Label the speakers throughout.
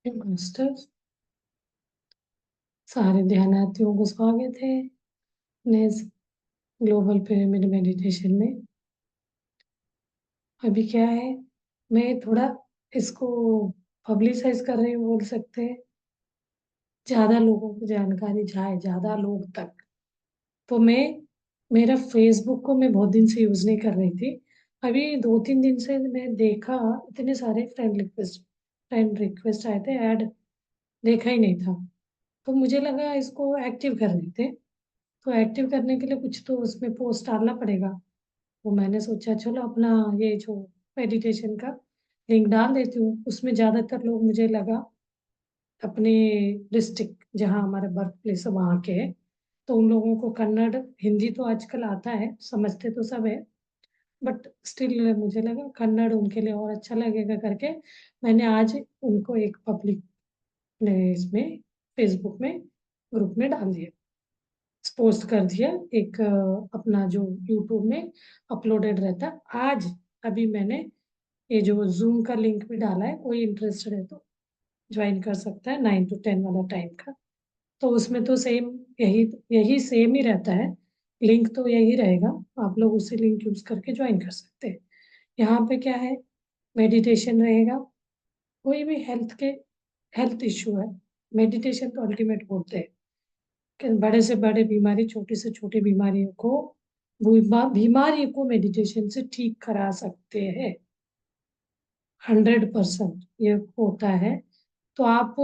Speaker 1: Master सारे ध्यानार्थियों को स्वागत है नेस ग्लोबल पिरामिड मेडिटेशन में। अभी क्या है, मैं थोड़ा इसको पब्लिसाइज कर रही हूँ, बोल सकते हैं, ज्यादा लोगों को जानकारी जाए, ज्यादा लोग तक। तो मैं मेरा फेसबुक को मैं बहुत दिन से यूज नहीं कर रही थी। अभी 2-3 दिन से मैं देखा, इतने सारे फ्रेंड रिक्वेस्ट आए थे, ऐड देखा ही नहीं था। तो मुझे लगा इसको एक्टिव कर रहे थे, तो एक्टिव करने के लिए कुछ तो उसमें पोस्ट डालना पड़ेगा। वो मैंने सोचा चलो अपना ये जो मेडिटेशन का लिंक डाल देती हूँ। उसमें ज़्यादातर लोग मुझे लगा अपने डिस्ट्रिक्ट जहाँ हमारा बर्थ प्लेस है वहाँ के हैं। तो उन लोगों को कन्नड़ हिंदी तो आजकल आता है, समझते तो सब है, बट स्टिल मुझे लगा कन्नड़ उनके लिए और अच्छा लगेगा करके मैंने आज उनको एक पब्लिक इसमें फेसबुक में ग्रुप में डाल दिया, पोस्ट कर दिया। एक अपना जो यूट्यूब में अपलोडेड रहता है आज। अभी मैंने ये जो जूम का लिंक भी डाला है, कोई इंटरेस्टेड है तो ज्वाइन कर सकता है, 9 to 10 वाला टाइम का। तो उसमें तो सेम यही यही सेम ही रहता है, लिंक तो यही रहेगा। आप लोग उसी लिंक यूज करके ज्वाइन कर सकते हैं। यहाँ पे क्या है, मेडिटेशन रहेगा। कोई भी हेल्थ इश्यू है, मेडिटेशन तो अल्टीमेट बोलते हैं कि बड़े से बड़े बीमारी, छोटी से छोटी बीमारियों को, बीमारी को मेडिटेशन से ठीक करा सकते हैं। 100% ये होता है। तो आप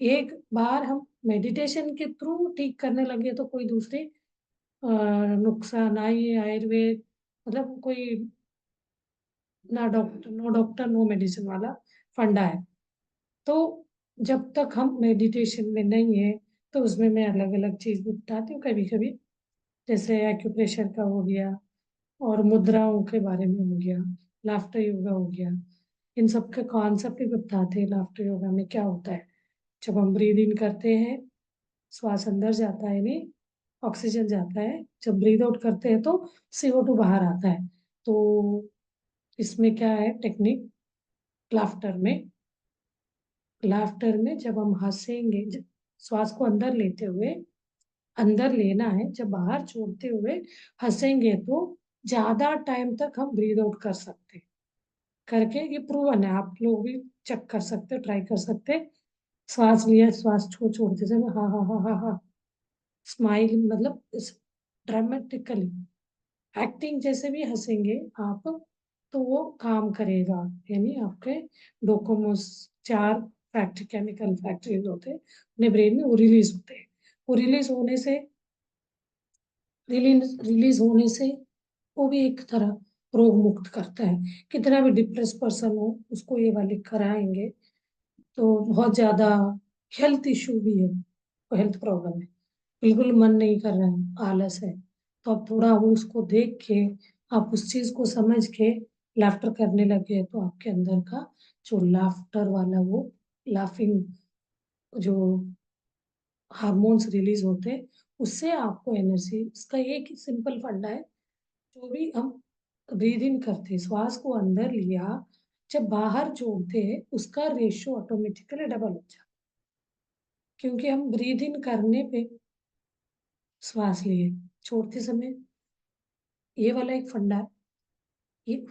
Speaker 1: एक बार हम मेडिटेशन के थ्रू ठीक करने लगे तो कोई दूसरी नुस्खा ना, ये आयुर्वेद मतलब कोई ना doctor, no doctor no medicine वाला फंडा है। तो जब तक हम मेडिटेशन में नहीं है तो उसमें मैं अलग अलग चीज भी बताती हूँ कभी कभी, जैसे एक्यूप्रेशर का हो गया, और मुद्राओं के बारे में हो गया, लाफ्टर योगा हो गया। इन सब के कॉन्सेप्ट भी बताते हैं। लाफ्टर योगा में क्या होता है, जब हम ब्रीद इन करते हैं श्वास अंदर जाता है, नहीं ऑक्सीजन जाता है, जब ब्रीद आउट करते हैं तो CO2 बाहर आता है। तो इसमें क्या है टेक्निक, लाफ्टर में लाफ्टर में जब हम हंसेंगे, श्वास को अंदर लेते हुए अंदर लेना है, जब बाहर छोड़ते हुए हंसेंगे तो ज्यादा टाइम तक हम ब्रीद आउट कर सकते हैं करके ये प्रूवन है। आप लोग भी चेक कर सकते हो, ट्राई कर सकते हैं। श्वास लिया, श्वास छोड़ते समय हाँ हाँ हाँ हाँ हाँ, स्माइल मतलब ड्रामेटिकली एक्टिंग जैसे भी हंसेंगे आप, तो वो काम करेगा। यानी आपके डोकोमोस 4 फैक्ट्री, केमिकल फैक्ट्रीज होते हैं अपने ब्रेन में, वो रिलीज होते हैं। वो रिलीज होने से वो भी एक तरह रोग मुक्त करता है। कितना भी डिप्रेस पर्सन हो उसको ये वाले कराएंगे तो बहुत ज्यादा हेल्थ इशू भी है, हेल्थ प्रॉब्लम है, बिल्कुल मन नहीं कर रहा है, आलस है, तो आप थोड़ा वो उसको देख के, आप उस चीज को समझ के लाफ्टर करने लगे तो आपके अंदर का जो लाफ्टर वाला वो लाफिंग जो हार्मोन्स रिलीज होते हैं, उससे आपको एनर्जी। इसका एक ही सिंपल फंडा है, जो भी हम ब्रीद इन करते हैं, श्वास को अंदर लिया, जब बाहर छोड़ते हैं उसका रेशियो ऑटोमेटिकली डबल हो जाता है। क्योंकि हम ब्रीद इन करने पे श्वास लिए, छोड़ते समय ये वाला एक फंडा है, ये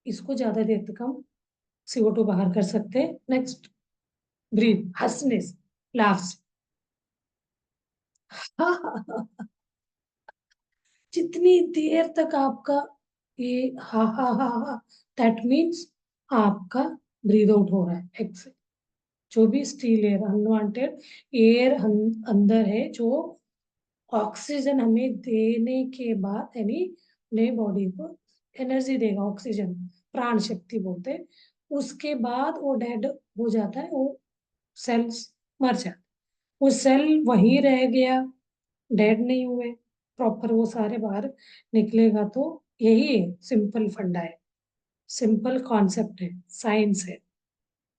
Speaker 1: इसको ज्यादा देर तक हम CO2 बाहर कर सकते हैं। नेक्स्ट, ब्रीथ, हंसने से, लाफ से जितनी देर तक आपका ये हा हा हा हा, दैट मीन्स आपका ब्रीद आउट हो रहा है। एक्सेल, जो भी स्टील एयर, अनवांटेड एयर अंदर है, जो ऑक्सीजन हमें देने के बाद यानी नए बॉडी को एनर्जी देगा, ऑक्सीजन प्राण शक्ति बोलते हैं। उसके बाद वो डेड हो जाता है, वो सेल्स मर जाते, वो सेल वहीं रह गया, डेड नहीं हुए, प्रॉपर वो सारे बाहर निकलेगा। तो यही है, सिंपल फंडा है, सिंपल कॉन्सेप्ट है, साइंस है।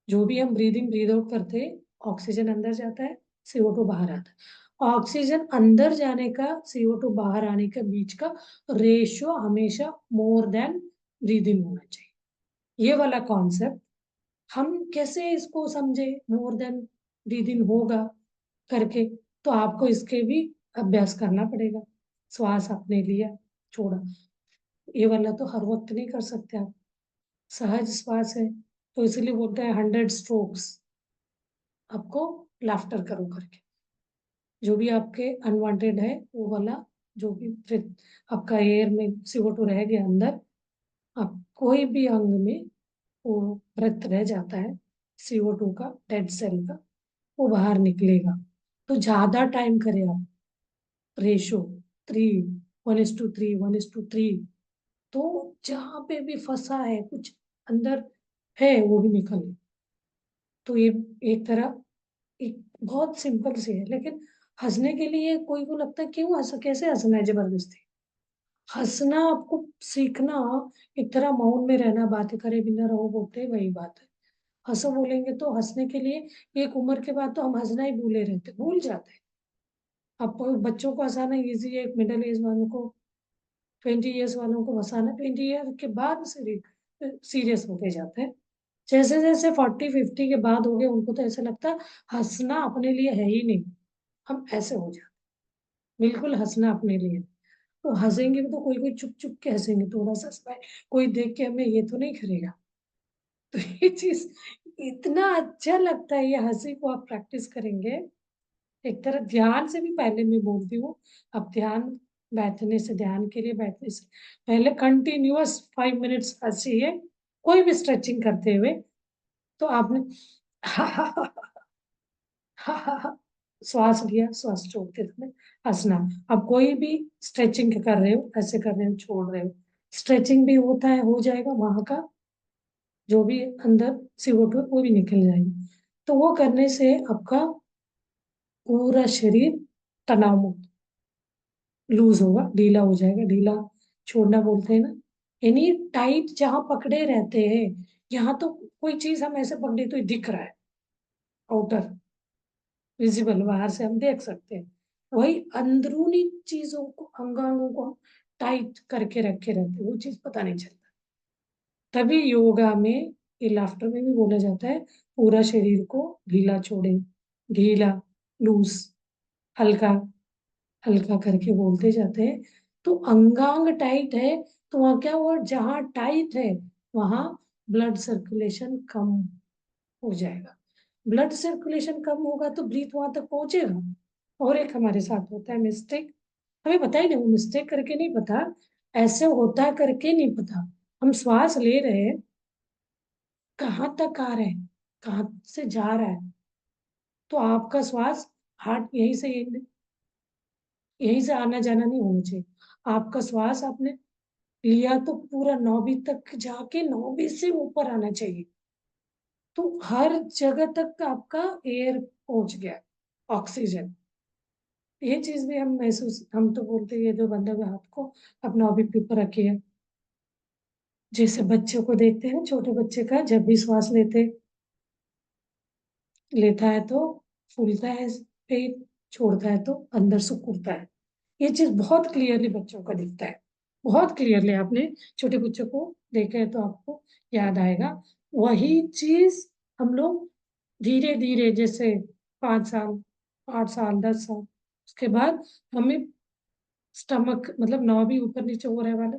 Speaker 1: जो भी हम ब्रीद इन ब्रीद आउट करते हैं, ऑक्सीजन अंदर जाता है, CO2 बाहर आता है। ऑक्सीजन अंदर जाने का, CO2 बाहर आने के बीच का रेशियो हमेशा मोर देन ब्रीद इन होना चाहिए। ये वाला कॉन्सेप्ट हम कैसे इसको समझे मोर देन ब्रीदिंग होगा करके। तो आपको इसके भी अभ्यास करना पड़ेगा। श्वास आपने लिया, छोड़ा, ये वाला तो हर वक्त नहीं कर सकते आप। सहज श्वास है, तो इसलिए बोलते हैं 100 स्ट्रोक्स आपको लाफ्टर करो करके। जो भी आपके अनवांटेड है वो वाला, जो भी फिर आपका एयर में CO2 रह गया अंदर, आप कोई भी अंग में वो ब्रेथ रह जाता है CO2 का, डेड सेल का, वो बाहर निकलेगा। तो ज्यादा टाइम करें आप, रेशो 3:1:3, 1:3, तो जहां पे भी फंसा है कुछ अंदर है वो भी निकले। तो ये एक तरह, एक बहुत सिंपल सी है, लेकिन हंसने के लिए कोई को लगता है क्यों हंस, कैसे हंसना है जबरदस्ती। हंसना आपको सीखना, एक तरह मौन में रहना, बातें करे बिना रहो बोलते हैं, वही बात है। हंसो बोलेंगे तो हंसने के लिए एक उम्र के बाद तो हम हंसना ही भूले रहते, भूल जाते हैं। अब बच्चों को हंसाना इजी है, मिडिल एज वालों को, 20 ईयर्स वालों को हंसाना 20 ईयर के बाद सीरियस होते जाते हैं। जैसे जैसे 40-50 के बाद हो गए उनको तो ऐसा लगता है हंसना अपने लिए है ही नहीं, हम ऐसे हो जाते, बिल्कुल हंसना अपने लिए। तो हंसेंगे भी तो कोई कोई चुप चुप के हंसेंगे, थोड़ा सा स्माइल, कोई देख के हमें ये तो नहीं करेगा। तो ये चीज इतना अच्छा लगता है, ये हंसी को आप प्रैक्टिस करेंगे। एक तरह ध्यान से भी पहले मैं बोलती हूँ, अब ध्यान, बैठने से, ध्यान के लिए बैठने से पहले कंटिन्यूअस 5 मिनट्स हंसिए, कोई भी स्ट्रेचिंग करते हुए। तो आपने श्वास लिया, श्वास छोड़ते समय हंसना। अब कोई भी स्ट्रेचिंग कर रहे हो, ऐसे कर रहे हो, छोड़ रहे हो, स्ट्रेचिंग भी होता है, हो जाएगा वहां का जो भी अंदर CO2 वो भी निकल जाएगी। तो वो करने से आपका पूरा शरीर तनाव मुक्त, लूज होगा, ढीला हो जाएगा। ढीला छोड़ना बोलते हैं ना, यानी टाइट जहां पकड़े रहते हैं, यहाँ तो कोई चीज हम ऐसे पकड़े तो ये दिख रहा है, आउटर विजिबल, बाहर से हम देख सकते हैं। वही अंदरूनी चीजों को, अंगांगों को टाइट करके रखे रहते हैं, वो चीज पता नहीं चलता। तभी योगा में, ये लाफ्टर में भी बोला जाता है, पूरा शरीर को ढीला छोड़े, ढीला, लूज, हल्का, हल्का करके बोलते जाते हैं। तो अंगांग टाइट है, तो वहां क्या हुआ, जहां टाइट है वहां ब्लड सर्कुलेशन कम हो जाएगा। ब्लड सर्कुलेशन कम होगा तो ब्रीथ वहां तक पहुंचेगा। और एक हमारे साथ होता है मिस्टेक, हमें पता ही नहीं, वो मिस्टेक करके नहीं पता, ऐसे होता है करके नहीं पता। हम श्वास ले रहे हैं, कहाँ तक आ रहा है, कहाँ से जा रहा है। तो आपका श्वास हार्ट यहीं से आना जाना नहीं होना चाहिए। आपका श्वास आपने लिया तो पूरा नौबी तक जाके नौबी से ऊपर आना चाहिए। तो हर जगह तक आपका एयर पहुंच गया, ऑक्सीजन। ये चीज भी हम महसूस, हम तो बोलते हैं ये जो बंदा हुआ हाथ को अपना नौबी के ऊपर रखिए। जैसे बच्चों को देखते हैं, छोटे बच्चे का जब भी श्वास लेता है तो फूलता है पेट, छोड़ता है तो अंदर सिकुड़ता है। ये चीज बहुत क्लियरली बच्चों का दिखता है, बहुत क्लियरली। आपने छोटे बच्चों को देखा है तो आपको याद आएगा। वही चीज हम लोग धीरे धीरे, जैसे 5 साल, 8 साल, 10 साल, उसके बाद हमें स्टमक मतलब नाभि ऊपर नीचे हो रहा है वाले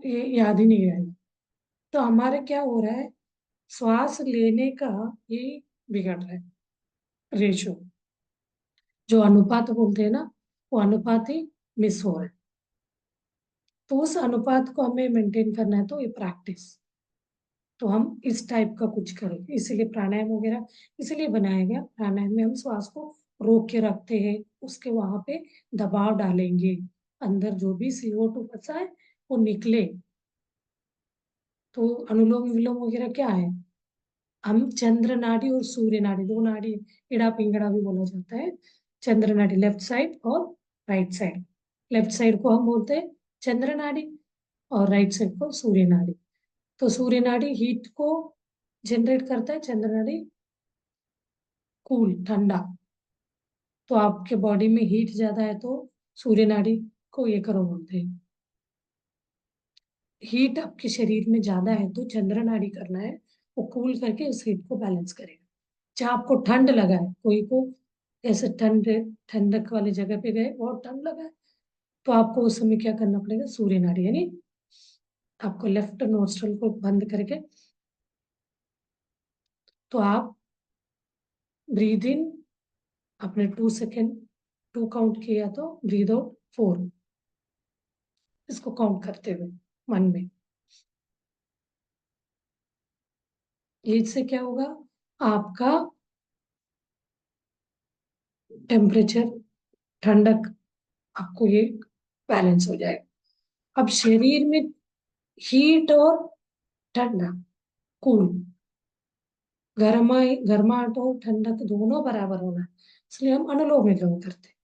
Speaker 1: ये याद ही नहीं आएगा। तो हमारे क्या हो रहा है, श्वास लेने का ये बिगड़ रहा है, रेशो, जो अनुपात बोलते हैं ना, वो अनुपात ही मिस हो रहा है। तो उस अनुपात को हमें मेंटेन करना है, तो ये प्रैक्टिस, तो हम इस टाइप का कुछ करें, इसीलिए प्राणायाम वगैरह इसीलिए बनाया गया। प्राणायाम में हम श्वास को रोक के रखते हैं, उसके वहां पे दबाव डालेंगे, अंदर जो भी CO2 फंसा है वो निकले। तो अनुलोम विलोम वगैरह क्या है, हम चंद्र नाड़ी और सूर्य नाड़ी, दो नाड़ी, इड़ा पिंगड़ा भी बोला जाता है। चंद्र नाड़ी लेफ्ट साइड और राइट साइड, लेफ्ट साइड को हम बोलते हैं चंद्र नाड़ी और राइट साइड को सूर्य नाड़ी। तो सूर्य नाड़ी हीट को जनरेट करता है, चंद्र नाड़ी कूल, ठंडा। तो आपके बॉडी में हीट ज्यादा है तो सूर्य नाड़ी को ये करो बोलते हैं। हीट आपके शरीर में ज्यादा है तो चंद्र नाड़ी करना है, वो कूल करके उस हीट को बैलेंस करेगा। जहाँ आपको ठंड लगा है, कोई को ऐसे ठंडक वाली जगह पे गए बहुत ठंड लगा है, तो आपको उस समय क्या करना पड़ेगा, सूर्य नाड़ी, यानी आपको लेफ्ट नोस्ट्रल को बंद करके, तो आप ब्रीद इन अपने 2 सेकेंड, 2 काउंट किया, तो ब्रीद आउट 4, इसको काउंट करते हुए मन में। इससे क्या होगा, आपका टेम्परेचर, ठंडक, आपको ये बैलेंस हो जाएगा। अब शरीर में हीट और ठंडा, कूल, गर्माहट और ठंडक दोनों बराबर होना है, इसलिए हम अनुलोम विलोम करते हैं।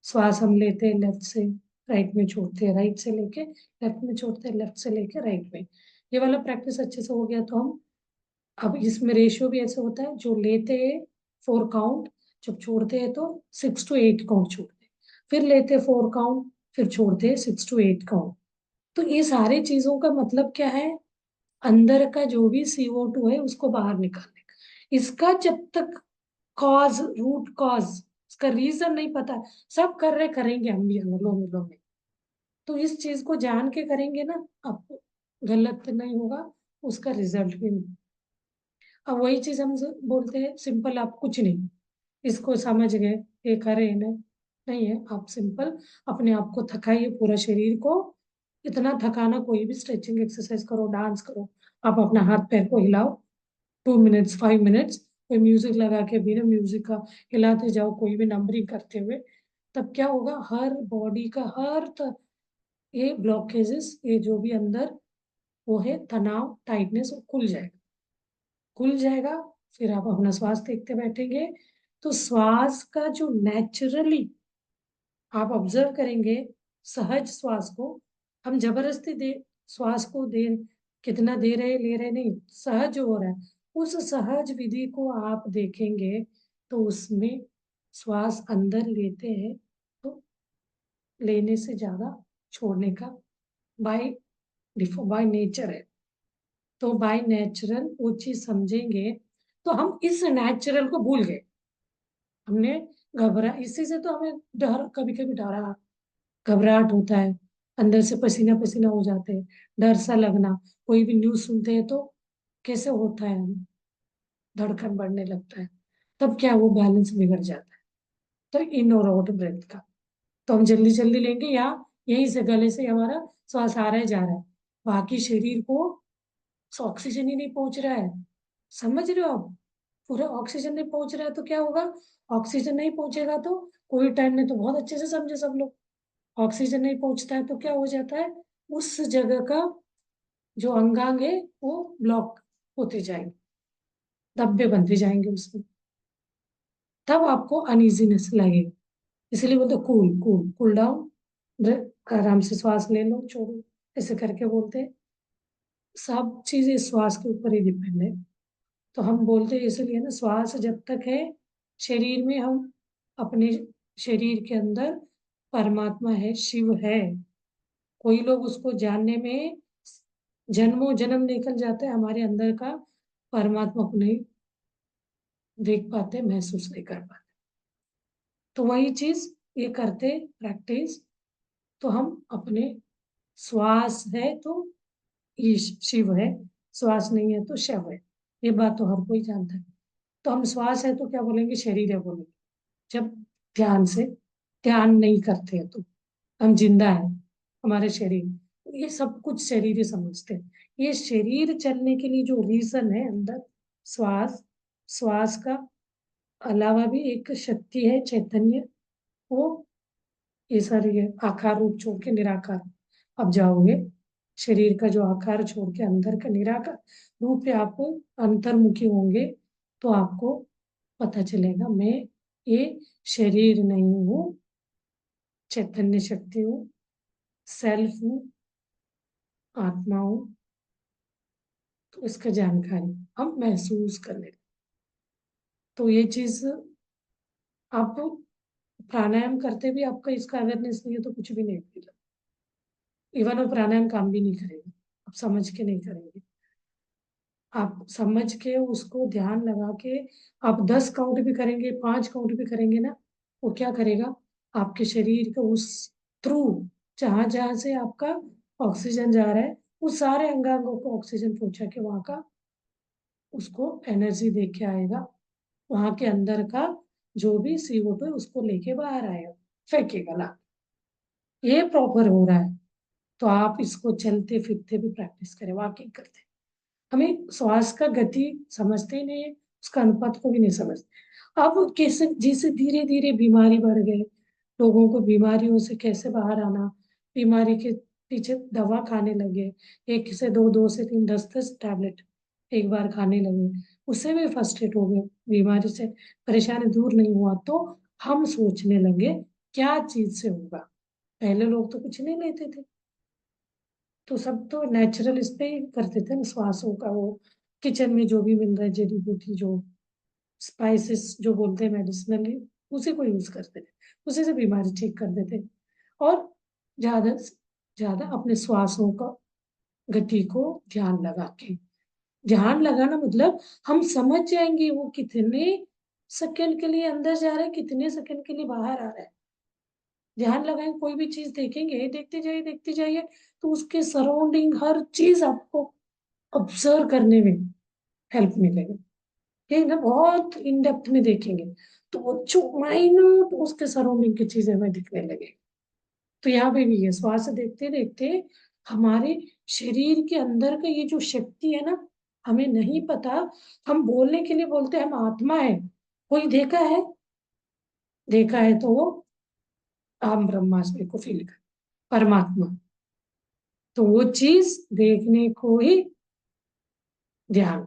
Speaker 1: श्वास हम लेते हैं लेफ्ट से राइट में, छोड़ते हैं राइट से लेके लेफ्ट में, छोड़ते हैं लेफ्ट से लेके राइट में। ये वाला प्रैक्टिस अच्छे से हो गया तो हम, अब इसमें रेशियो भी ऐसे होता है, जो लेते हैं 4 काउंट, जब छोड़ते हैं तो 6 to 8 काउंट छोड़ते हैं, फिर लेते हैं 4 काउंट, फिर छोड़ते हैं 6 to 8 काउंट। तो ये सारी चीजों का मतलब क्या है, अंदर का जो भी CO2 है उसको बाहर निकालने का। इसका जब तक कॉज, रूट कॉज, इसका रीजन नहीं पता, सब कर रहे करेंगे हम भी अनुलोम विलोम में, तो इस चीज को जान के करेंगे ना, आपको गलत नहीं होगा, उसका रिजल्ट भी नहीं। अब वही चीज हम बोलते हैं सिंपल, आप कुछ नहीं, इसको समझ गए, ये करे नहीं, नहीं है, आप सिंपल अपने आप को थकाइए, पूरा शरीर को इतना थकाना, कोई भी स्ट्रेचिंग एक्सरसाइज करो, डांस करो, आप अपना हाथ पैर को हिलाओ 2 मिनट्स, 5 मिनट्स, कोई म्यूजिक लगा के बिना म्यूजिक का हिलाते जाओ, कोई भी नंबरिंग करते हुए, तब क्या होगा, हर बॉडी का ये ब्लॉकेजेस, ये जो भी अंदर वो है तनाव, टाइटनेस, वो खुल जाएगा, खुल जाएगा। फिर आप अपना श्वास देखते बैठेंगे, तो श्वास का जो नेचुरली आप ऑब्जर्व करेंगे, सहज श्वास को, हम जबरदस्ती दे श्वास को दे, कितना दे रहे ले रहे नहीं, सहज हो रहा है, उस सहज विधि को आप देखेंगे, तो उसमें श्वास अंदर लेते हैं तो लेने से ज्यादा छोड़ने का बाय बाय नेचर है। तो बाय नेचुरल वो चीज समझेंगे, तो हम इस नेचुरल को भूल गए, हमने घबरा, इसी से तो हमें डर, कभी कभी डरा, घबराहट होता है, अंदर से पसीना पसीना हो जाते हैं, डर सा लगना, कोई भी न्यूज सुनते हैं तो कैसे होता है, हम धड़कन बढ़ने लगता है, तब क्या वो बैलेंस बिगड़ जाता है। तो इन और आउट ब्रेथ का, तो हम जल्दी जल्दी लेंगे, या यहीं से गले से हमारा श्वास आ रहा है जा रहा है, बाकी शरीर को ऑक्सीजन ही नहीं पहुंच रहा है, समझ रहे हो आप, पूरा ऑक्सीजन नहीं पहुंच रहा है, तो क्या होगा, ऑक्सीजन नहीं पहुंचेगा तो कोई टाइम में, तो बहुत अच्छे से समझे सब लोग, ऑक्सीजन नहीं पहुंचता है तो क्या हो जाता है, उस जगह का जो अंगांग है वो ब्लॉक होते जाएंगे, धब्बे बनते जाएंगे उसमें, तब आपको अनइजीनेस लगेगा। इसलिए बोलते कूल कूल कूल डाउन, आराम से श्वास ले लो छोड़ो, ऐसे करके बोलते हैं। सब चीजें श्वास के ऊपर ही डिपेंड है, तो हम बोलते हैं इसलिए ना, श्वास जब तक है शरीर में, हम अपने शरीर के अंदर परमात्मा है, शिव है, कोई लोग उसको जानने में जन्मों जन्म निकल जाते हैं, हमारे अंदर का परमात्मा को नहीं देख पाते, महसूस नहीं कर पाते। तो वही चीज ये करते प्रैक्टिस, तो हम अपने, श्वास है तो ये शिव है, श्वास नहीं है तो शव है, ये बात तो हर कोई जानता है। तो हम श्वास है तो क्या बोलेंगे, शरीर है बोलेंगे, जब ध्यान से, ध्यान नहीं करते हैं तो हम जिंदा है, हमारे शरीर, ये सब कुछ शरीर ही समझते हैं। ये शरीर चलने के लिए जो रीजन है अंदर, श्वास, श्वास का अलावा भी एक शक्ति है, चैतन्य, वो ये सारी है, आकार रूप छोड़ के निराकार अब जाओगे, शरीर का जो आकार छोड़ के अंदर का निराकार रूप पे आप अंतर्मुखी होंगे, तो आपको पता चलेगा, मैं ये शरीर नहीं हूँ, चैतन्य शक्ति हूँ, सेल्फ हूँ, आत्मा हूँ। तो इसका जानकारी हम महसूस करने, तो ये चीज आप प्राणायाम करते भी आपका इसका अवेयरनेस नहीं है तो कुछ भी नहीं होगा, इवन वो प्राणायाम काम भी नहीं करेगा, आप समझ के नहीं करेंगे। आप समझ के उसको ध्यान लगा के आप 10 काउंट भी करेंगे, 5 काउंट भी करेंगे ना, वो क्या करेगा, आपके शरीर के उस थ्रू जहां जहां से आपका ऑक्सीजन जा रहा है उस सारे अंगांगों को ऑक्सीजन पहुंचा के वहां का उसको एनर्जी दे के आएगा, वहां के अंदर का जो भी CO2 है उसको लेके बाहर आएगा, फेंकेगा ला। ये प्रॉपर हो रहा है। तो आप इसको चलते फिरते भी प्रैक्टिस करें, वॉकिंग करते। हमें श्वास का गति समझते ही नहीं है, उसका अनुपात को भी नहीं समझते। अब कैसे जैसे धीरे धीरे बीमारी बढ़ गई, लोगों को बीमारियों से कैसे बाहर आना, बीमारी के पीछे दवा खाने लगे, एक से दो, दो से तीन, 10-10 टैबलेट एक बार खाने लगे, उससे भी फ्रस्ट्रेट हो गए, बीमारी से परेशानी दूर नहीं हुआ, तो हम सोचने लगे क्या चीज से होगा। पहले लोग तो कुछ नहीं लेते थे, तो सब तो नेचुरल इस पे ही करते थे ना, श्वासों का वो किचन में जो भी मिल रहा है जड़ी बूटी, जो स्पाइसेस जो बोलते हैं मेडिसिनली, उसी को यूज करते थे, उसी से बीमारी ठीक कर देते। और ज्यादा से ज्यादा अपने श्वासों का गति को ध्यान लगा के, ध्यान लगाना मतलब हम समझ जाएंगे वो कितने सेकंड के लिए अंदर जा रहा है, कितने सेकंड के लिए बाहर आ रहा है। ध्यान लगाएंगे, कोई भी चीज देखेंगे, देखते जाइए, तो उसके सराउंडिंग हर चीज आपको ऑब्जर्व करने में हेल्प मिलेगा। ये ना बहुत इन डेप्थ में देखेंगे तो वो जो माइन्यूट उसके सराउंडिंग की चीजें हमें दिखने लगे। तो यहाँ पे भी है, श्वास देखते देखते हमारे शरीर के अंदर का ये जो शक्ति है ना, हमें नहीं पता। हम बोलने के लिए बोलते हैं हम आत्मा है, कोई देखा है तो वो अहम ब्रह्मास्मि को फील कर, परमात्मा। तो वो चीज देखने को ही ध्यान,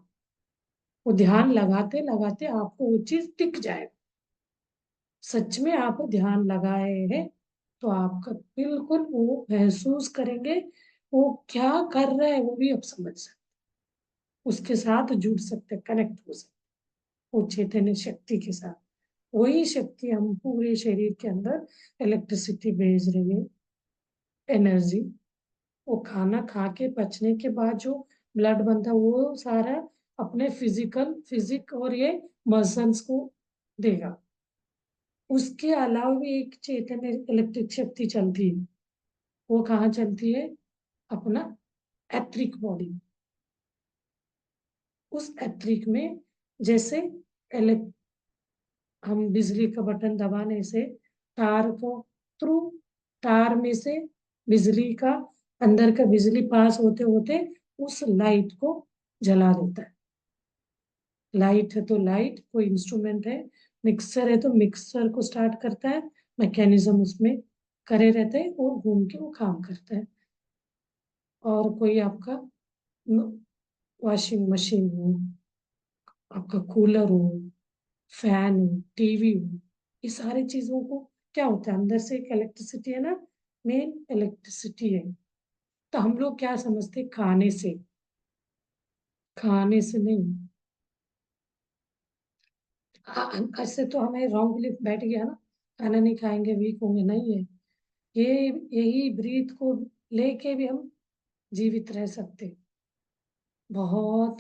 Speaker 1: वो ध्यान लगाते लगाते आपको वो चीज दिख जाए। सच में आप ध्यान लगाए हैं तो आपका बिल्कुल वो महसूस करेंगे, वो क्या कर रहा है वो भी आप समझ सकते, उसके साथ जुड़ सकते, कनेक्ट हो सकते, वो चैतन्य शक्ति के साथ। वही शक्ति हम पूरे शरीर के अंदर इलेक्ट्रिसिटी भेज रही है, एनर्जी। वो खाना खा के पचने के बाद जो ब्लड बनता है वो सारा अपने फिजिक और ये मसल्स को देगा। उसके अलावा भी एक चैतन्य इलेक्ट्रिक शक्ति चलती है, वो कहाँ चलती है, अपना एथरिक बॉडी। उस एथरिक में जैसे इलेक्ट हम बिजली का बटन दबाने से तार को थ्रू, तार में से बिजली का अंदर का बिजली पास होते होते उस लाइट को जला देता है। लाइट है तो लाइट कोई इंस्ट्रूमेंट है, मिक्सर है तो मिक्सर को स्टार्ट करता है, मैकेनिज्म उसमें करे रहते हैं और घूम के वो काम करता है। और कोई आपका वॉशिंग मशीन हो, आपका कूलर हो, फैन हो, टीवी हो, ये सारी चीजों को क्या होता है, अंदर से एक इलेक्ट्रिसिटी है ना, मेन इलेक्ट्रिसिटी है। तो हम लोग क्या समझते हैं, खाने से नहीं। ऐसे तो हमें रॉन्ग बिलीफ बैठ गया ना, खाना नहीं खाएंगे वीक होंगे, नहीं है। ये यही ब्रीथ को लेके भी हम जीवित रह सकते। बहुत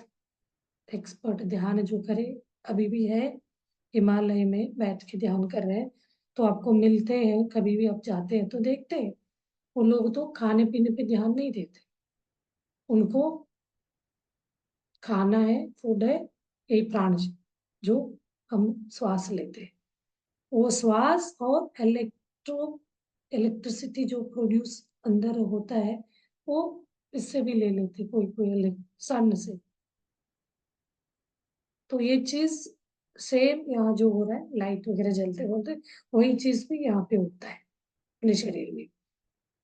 Speaker 1: एक्सपर्ट ध्यान जो करे अभी भी है, हिमालय में बैठ के ध्यान कर रहे हैं, तो आपको मिलते हैं, कभी भी आप जाते हैं तो देखते हैं। वो लोग तो खाने पीने पे ध्यान नहीं देते, उनको खाना है, फूड है, यही प्राण जो हम श्वास लेते हैं, वो श्वास और इलेक्ट्रिसिटी जो प्रोड्यूस अंदर होता है, वो इससे भी ले लेते कोई कोई सन से। तो ये चीज सेम यहाँ जो हो रहा है, लाइट वगैरह जलते बोलते, वही चीज भी यहाँ पे होता है अपने शरीर में।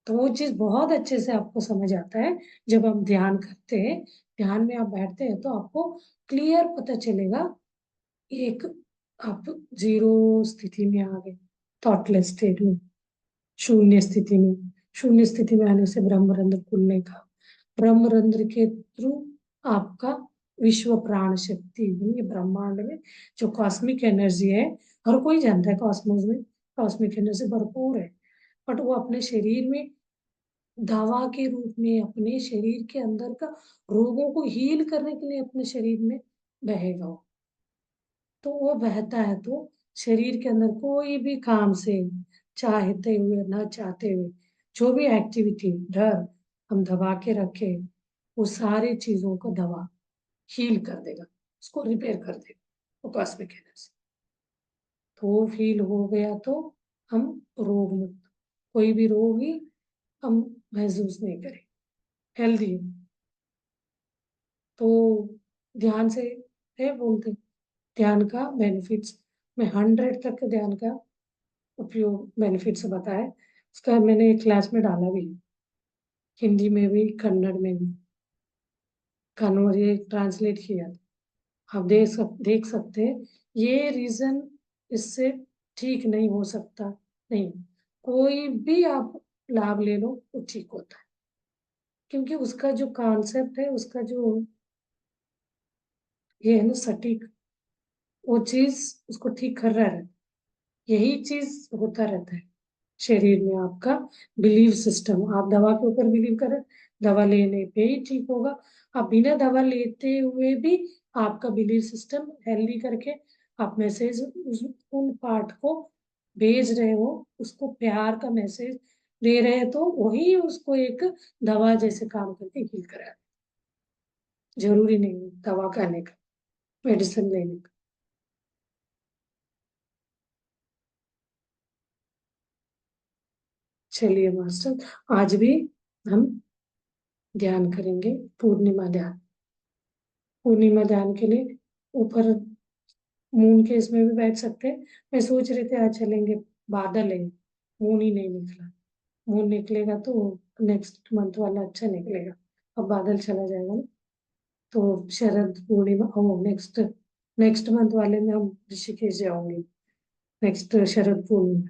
Speaker 1: तो वो चीज बहुत अच्छे से आपको समझ आता है जब हम ध्यान करते हैं। ध्यान में आप बैठते हैं तो आपको क्लियर पता चलेगा, एक आप जीरो स्थिति में आ गए, थॉटलेस स्टेट में, शून्य स्थिति में। शून्य स्थिति में आने से ब्रह्मरंध्र खुलने का, ब्रह्मरंध्र के थ्रू आपका विश्व प्राण शक्ति, ये ब्रह्मांड में जो कॉस्मिक एनर्जी है, हर कोई जानता है कॉस्मोस में कॉस्मिक एनर्जी भरपूर है, बट वो अपने शरीर में दवा के रूप में अपने शरीर के अंदर का रोगों को हील करने के लिए अपने शरीर में बहेगा वो। तो वो बहता है तो शरीर के अंदर कोई भी काम से, चाहते हुए ना चाहते हुए, जो भी एक्टिविटी डर हम दबा के रखे, वो सारी चीजों को दवा हील कर देगा, उसको रिपेयर कर देगा वो कॉस्मिक एनर्जी। तो वो फील हो गया तो हम रोग मुक्त, कोई भी रोग ही हम महसूस नहीं करें, हेल्दी। तो ध्यान से है बोलते, ध्यान का बेनिफिट्स मैं 100 तक के ध्यान का उपयोग बेनिफिट्स बताए, उसका मैंने एक क्लास में डाला भी, हिंदी में भी कन्नड़ में भी, कन्वर्ट ये ट्रांसलेट किया। आप देख सकते हैं, ये रीजन इससे ठीक नहीं हो सकता, नहीं, कोई भी आप लाभ ले लो वो ठीक होता है, क्योंकि उसका जो कॉन्सेप्ट है, उसका जो ये है ना सटीक, वो चीज उसको ठीक कर रहा है, यही चीज होता रहता है शरीर में। आपका बिलीव सिस्टम, आप दवा के ऊपर बिलीव करें, दवा लेने पे ही ठीक होगा। आप बिना दवा लेते हुए भी आपका बिलीव सिस्टम हेल्दी करके आप मैसेज उन पार्ट को भेज रहे हो, उसको प्यार का मैसेज दे रहे हैं, तो वही उसको एक दवा जैसे काम करके हील करा। जरूरी नहीं दवा खाने का, मेडिसिन लेने का। चलिए मास्टर, आज भी हम ध्यान करेंगे, पूर्णिमा ध्यान। पूर्णिमा ध्यान के लिए ऊपर मून के इसमें भी बैठ सकते हैं। मैं सोच रहे थे आज चलेंगे, बादल है, मून ही नहीं निकला। मून निकलेगा तो नेक्स्ट मंथ वाला अच्छा निकलेगा, अब बादल चला जाएगा ना, तो शरद पूर्णिमा ओ नेक्स्ट नेक्स्ट मंथ वाले में हम ऋषिकेश जाओगे, नेक्स्ट शरद पूर्णिमा,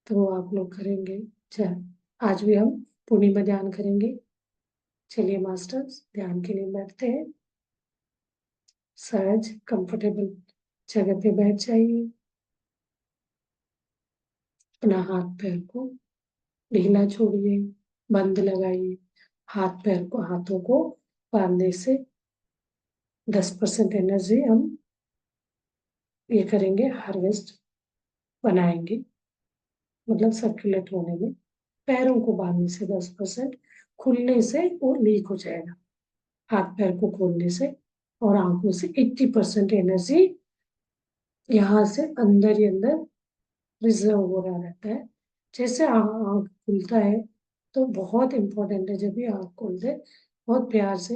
Speaker 1: तो आप लोग करेंगे। चल, आज भी हम पूर्णिमा ध्यान करेंगे। चलिए मास्टर्स, ध्यान के लिए बैठते हैं। सहज कंफर्टेबल जगह पे बैठ जाइए, अपना हाथ पैर को ढीला छोड़िए, बंद लगाइए। हाथ पैर को, हाथों को बांधने से 10% एनर्जी हम ये करेंगे, हार्वेस्ट बनाएंगे, मतलब सर्कुलेट होने में। पैरों को बांधने से 10%, खुलने से वो लीक हो जाएगा, हाथ पैर को खोलने से। और आंखों से 80% एनर्जी यहाँ से अंदर ही अंदर रिजर्व हो रहा रहता है। जैसे आँख खुलता है तो बहुत इंपॉर्टेंट है, जब भी आँख खोलते बहुत प्यार से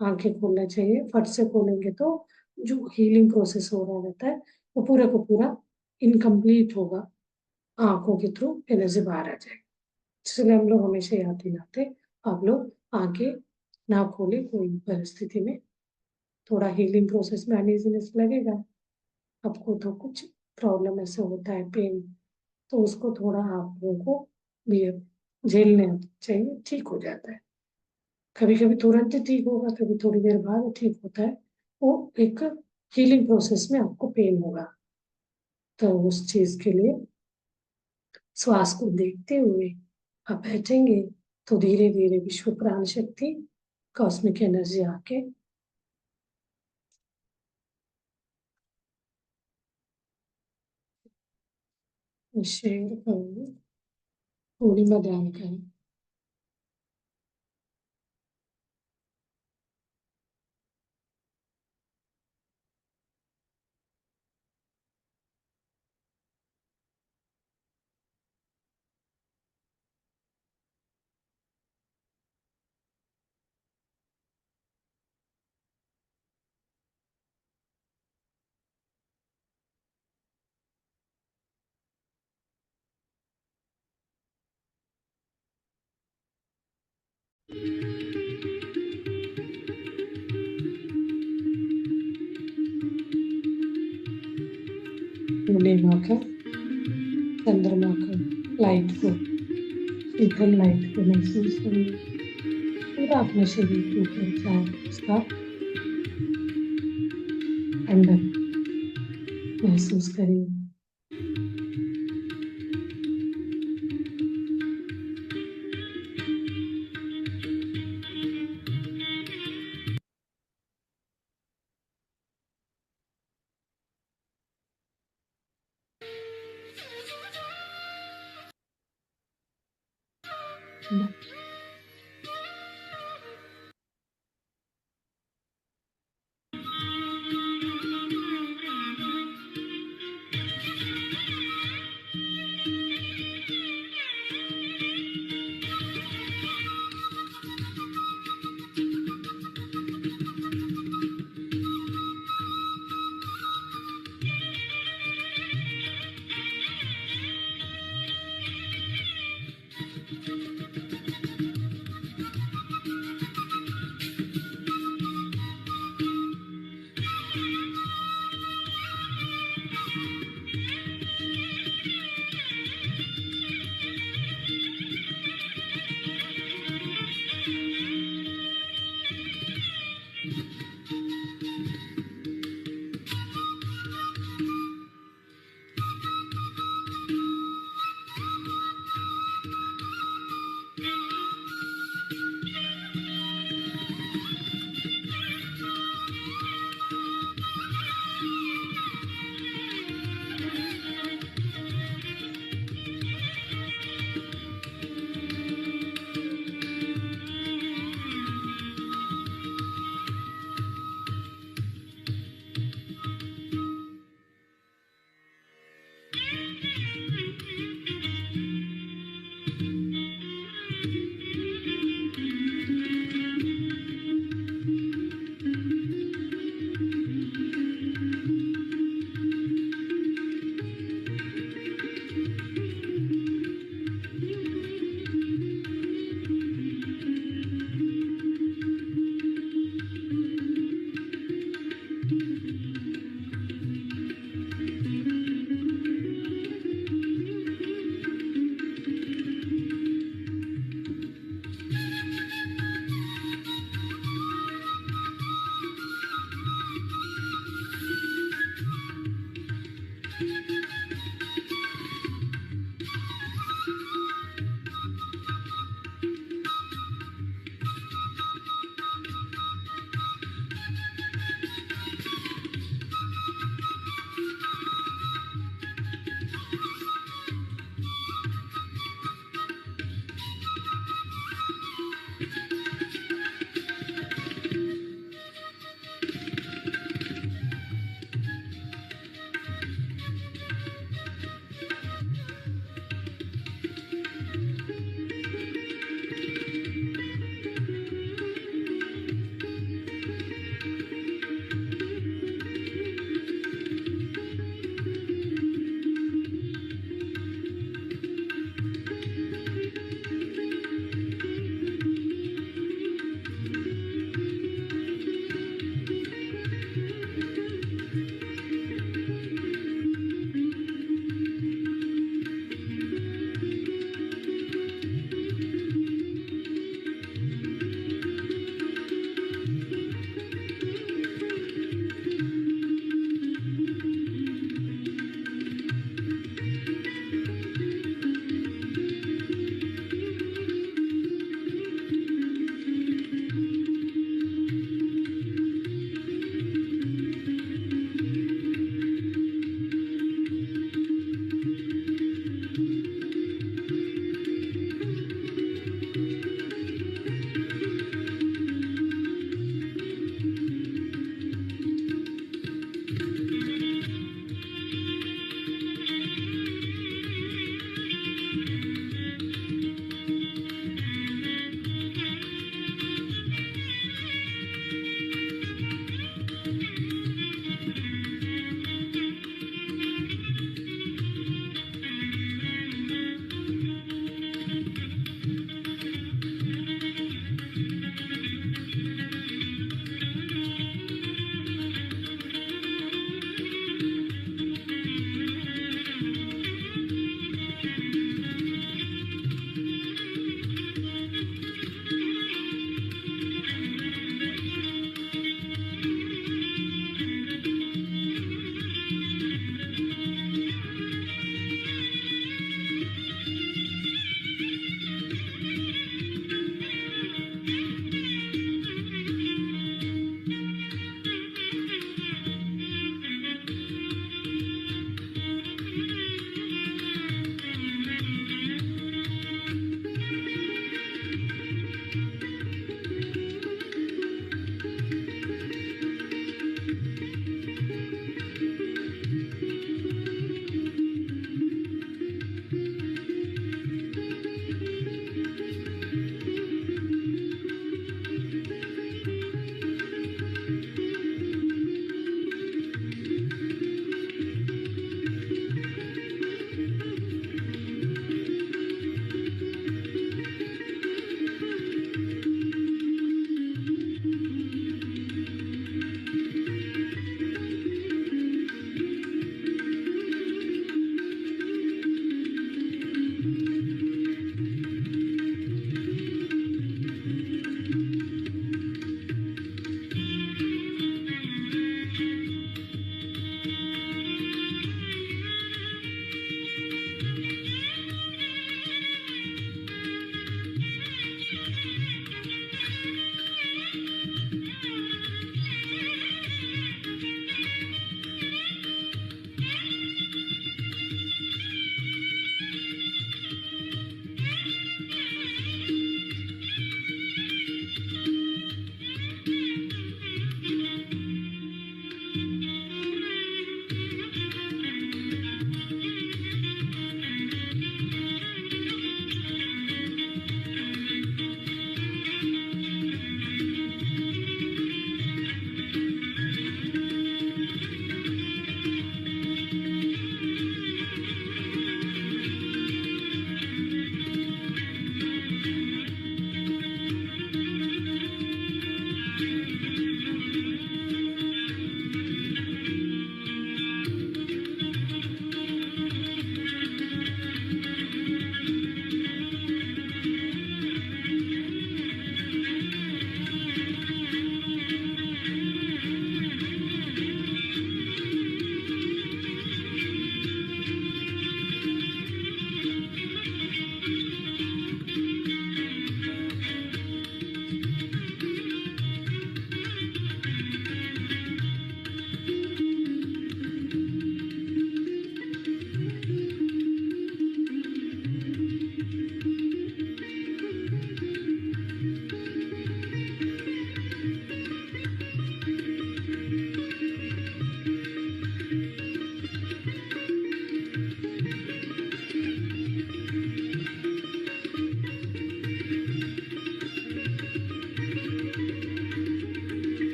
Speaker 1: आंखें खोलना चाहिए। फट से खोलेंगे तो जो हीलिंग प्रोसेस हो रहा रहता है वो पूरा का पूरा इनकम्प्लीट होगा, आंखों के थ्रू एनर्जी बाहर आ जाएगी। इसलिए हम लोग हमेशा याद दिलाते, आप लोग आंखें ना खोले कोई परिस्थिति में। थोड़ा हीलिंग प्रोसेस में अनइजीनेस लगेगा आपको, तो कुछ प्रॉब्लम ऐसे होता है, पेन, तो उसको थोड़ा आप लोगों को भी झेलने चाहिए, ठीक हो जाता है। कभी कभी तुरंत ही ठीक होगा, कभी थोड़ी देर बाद ठीक होता है, वो एक हीलिंग प्रोसेस में आपको पेन होगा। तो उस चीज के लिए श्वास को देखते हुए आप बैठेंगे, तो धीरे धीरे विश्व प्राण शक्ति, कॉस्मिक एनर्जी आके शेयर करेंगे, पूर्णिमा ध्यान करें। पूर्णिमा का, चंद्रमा का लाइट को, शीतल लाइट को महसूस करिए, पूरा अपने शरीर के ऊपर चार उसका अंदर महसूस करिए। बाय।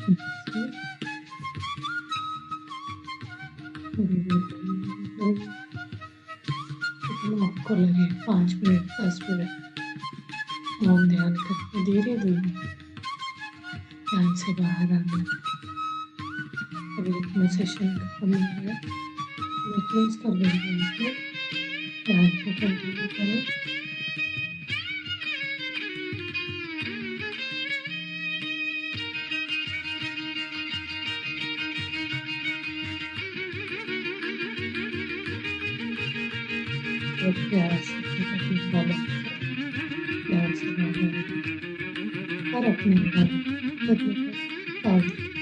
Speaker 1: से धीरे-धीरे जितना आपको लगे 5 मिनट, 10 मिनट मौन ध्यान करके धीरे-धीरे ध्यान से बाहर आना। अभी अपना सेशन खत्म हो गया, मैं क्लोज़ कर दूँगी इसको, ध्यान को कंटिन्यू करें। और प्यार से अपनी तकलीफ वालों को प्यार से बाहर आना और अपने अंदर खुद में पॉज़िटिव